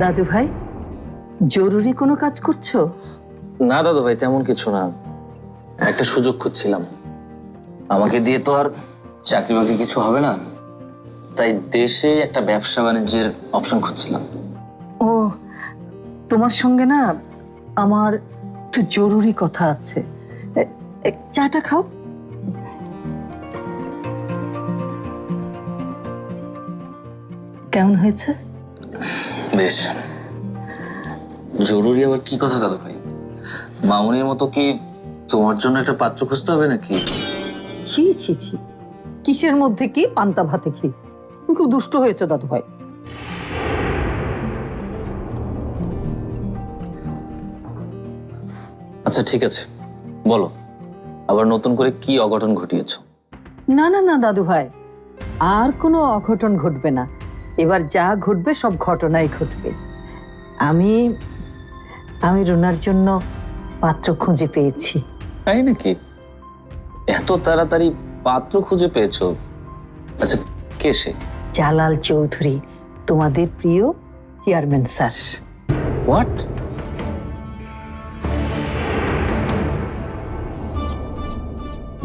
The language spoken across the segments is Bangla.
দাদু ভাই, জরুরি কোনো কাজ করছো? না দাদু ভাই, তেমন কিছু না। একটা সুযোগ খুঁজছিলাম। আমাকে দিয়ে তো আর চাকরি বাকরি কিছু হবে না, তাই দেশে একটা ব্যবসা বাণিজ্যের অপশন খুঁজছিলাম। ও, তোমার সঙ্গে না আমার একটু জরুরি কথা আছে। চাটা খাও। কেমন হয়েছে? বেশ। জরুরি আবার কি কথা দাদু ভাই? মামুনির মতো কি তোমার জন্য একটা পাত্র খুঁজতে হবে নাকি? ছি ছি ছি, কিসের মধ্যে কি পান্তা ভাতে কি? তুমি খুব দুষ্ট হয়েছো দাদু ভাই। আচ্ছা ঠিক আছে, বলো আবার নতুন করে কি অঘটন ঘটিয়েছো? না না না দাদু ভাই, আর কোনো অঘটন ঘটবে না। এবার যা ঘটবে সব ঘটনাই ঘটবে। আমি আমি রুনার জন্য পাত্র খুঁজে পেয়েছি। তাই নাকি? এত তাড়াতাড়ি পাত্র খুঁজে পেয়েছো? আচ্ছা, কে সে? জালাল চৌধুরী, তোমাদের প্রিয় চেয়ারম্যান স্যার। হোয়াট?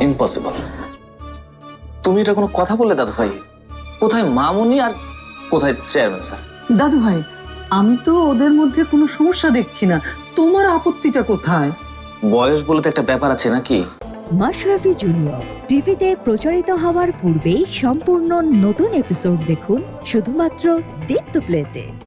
ইম্পসিবল। তুমি এটা কোনো কথা বললে দাদু ভাই? কোথায় মামুনি আর কোথায় চেয়ারম্যান স্যার? দাদু ভাই, আমি তো ওদের মধ্যে কোনো সমস্যা দেখছি না, তোমার আপত্তিটা কোথায়? বয়স বলে তো একটা ব্যাপার আছে নাকি? মাশরাফি জুনিয়র টিভিতে প্রচারিত হওয়ার পূর্বেই সম্পূর্ণ নতুন এপিসোড দেখুন শুধুমাত্র দীপ্ত প্লেতে।